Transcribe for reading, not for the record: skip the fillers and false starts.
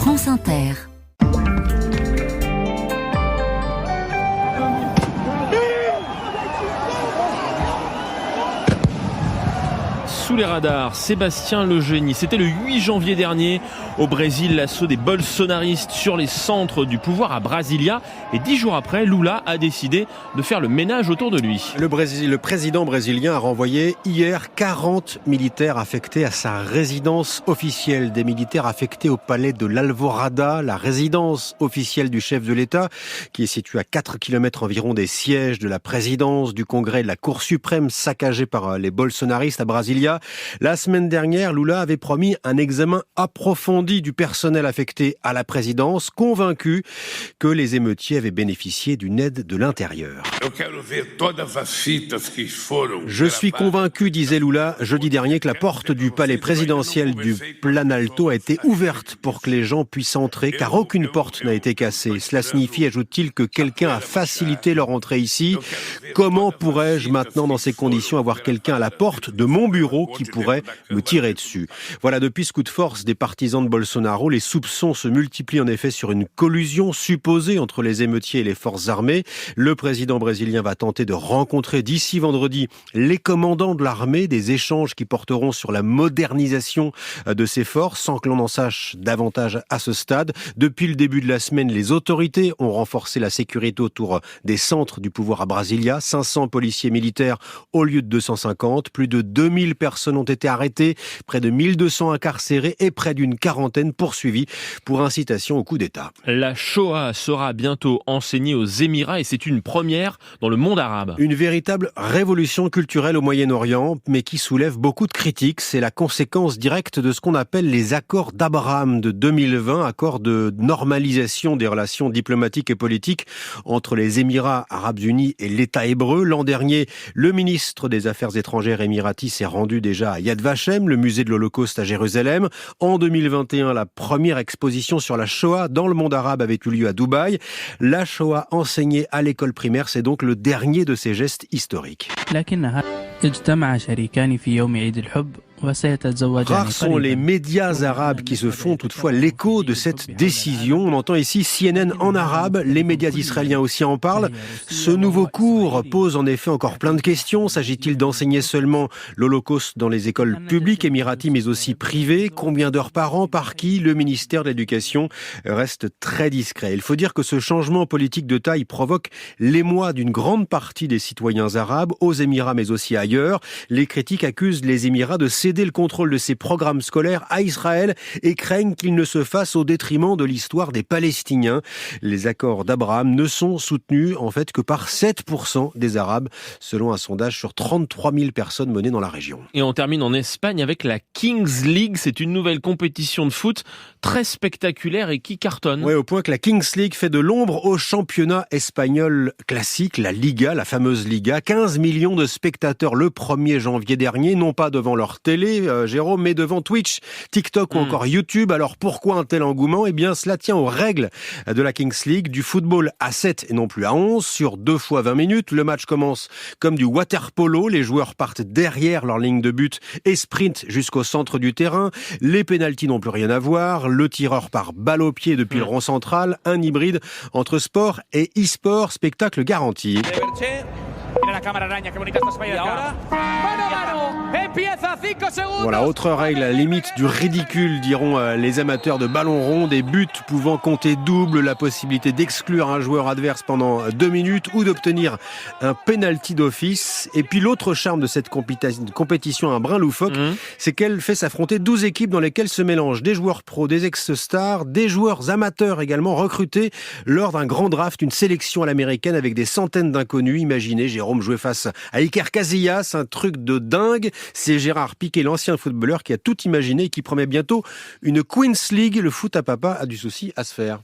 France Inter. Sous les radars, Sébastien Legénie. C'était le 8 janvier dernier. Au Brésil, l'assaut des bolsonaristes sur les centres du pouvoir à Brasilia. Et 10 jours après, Lula a décidé de faire le ménage autour de lui. Le président brésilien a renvoyé hier 40 militaires affectés à sa résidence officielle. Des militaires affectés au palais de l'Alvorada, la résidence officielle du chef de l'État, qui est située à 4 km environ des sièges de la présidence, du Congrès et de la Cour suprême, saccagés par les bolsonaristes à Brasilia. La semaine dernière, Lula avait promis un examen approfondi du personnel affecté à la présidence, convaincu que les émeutiers avaient bénéficié d'une aide de l'intérieur. Je suis convaincu, disait Lula jeudi dernier, que la porte du palais présidentiel du Planalto a été ouverte pour que les gens puissent entrer, car aucune porte n'a été cassée. Cela signifie, ajoute-t-il, que quelqu'un a facilité leur entrée ici. Comment pourrais-je maintenant, dans ces conditions, avoir quelqu'un à la porte de mon bureau qui pourrait me tirer dessus? Voilà, depuis ce coup de force des partisans de Bolsonaro, les soupçons se multiplient en effet sur une collusion supposée entre les émeutiers et les forces armées. Le président brésilien va tenter de rencontrer d'ici vendredi les commandants de l'armée, des échanges qui porteront sur la modernisation de ces forces, sans que l'on en sache davantage à ce stade. Depuis le début de la semaine, les autorités ont renforcé la sécurité autour des centres du pouvoir à Brasilia. 500 policiers militaires au lieu de 250. Plus de 2000 personnes ont été arrêtées, près de 1200 incarcérés et près d'une quarantaine poursuivis pour incitation au coup d'État. La Shoah sera bientôt enseignée aux Émirats et c'est une première dans le monde arabe. Une véritable révolution culturelle au Moyen-Orient, mais qui soulève beaucoup de critiques. C'est la conséquence directe de ce qu'on appelle les accords d'Abraham de 2020, accords de normalisation des relations diplomatiques et politiques entre les Émirats arabes unis et l'État hébreu. L'an dernier, le ministre des Affaires étrangères émirati s'est rendu déjà à Yad Vashem, le musée de l'Holocauste à Jérusalem. En 2021, la première exposition sur la Shoah dans le monde arabe avait eu lieu à Dubaï. La Shoah enseignée à l'école primaire, c'est donc le dernier de ces gestes historiques. Rares sont les médias arabes qui se font toutefois l'écho de cette décision. On entend ici CNN en arabe, les médias israéliens aussi en parlent. Ce nouveau cours pose en effet encore plein de questions. S'agit-il d'enseigner seulement l'Holocauste dans les écoles publiques émiraties mais aussi privées? Combien d'heures par an? Par qui? Le ministère de l'Éducation reste très discret. Il faut dire que ce changement politique de taille provoque l'émoi d'une grande partie des citoyens arabes, aux Émirats mais aussi ailleurs. Les critiques accusent les Émirats de céder le contrôle de ses programmes scolaires à Israël et craignent qu'il ne se fasse au détriment de l'histoire des Palestiniens. Les accords d'Abraham ne sont soutenus en fait que par 7% des Arabes, selon un sondage sur 33 000 personnes menées dans la région. Et on termine en Espagne avec la Kings League. C'est une nouvelle compétition de foot très spectaculaire et qui cartonne. Oui, au point que la Kings League fait de l'ombre au championnat espagnol classique, la Liga, la fameuse Liga. 15 millions de spectateurs le 1er janvier dernier, non pas devant leur télé, Jérôme, mais devant Twitch, TikTok ou encore YouTube. Alors pourquoi un tel engouement? Eh bien, cela tient aux règles de la Kings League, du football à 7 et non plus à 11 sur 2 fois 20 minutes. Le match commence comme du water-polo. Les joueurs partent derrière leur ligne de but et sprintent jusqu'au centre du terrain. Les pénaltys n'ont plus rien à voir. Le tireur part balle au pied depuis le rond central. Un hybride entre sport et e-sport, spectacle garanti. Voilà, autre règle à la limite du ridicule, diront les amateurs de ballon rond, des buts pouvant compter double, la possibilité d'exclure un joueur adverse pendant 2 minutes ou d'obtenir un penalty d'office. Et puis l'autre charme de cette compétition un brin loufoque, c'est qu'elle fait s'affronter 12 équipes dans lesquelles se mélangent des joueurs pros, des ex-stars, des joueurs amateurs également recrutés lors d'un grand draft, une sélection à l'américaine avec des centaines d'inconnus. Imaginez Jérôme jouer face à Iker Casillas, un truc de dingue. C'est Gérard Piqué, l'ancien footballeur, qui a tout imaginé et qui promet bientôt une Queens League. Le foot à papa a du souci à se faire.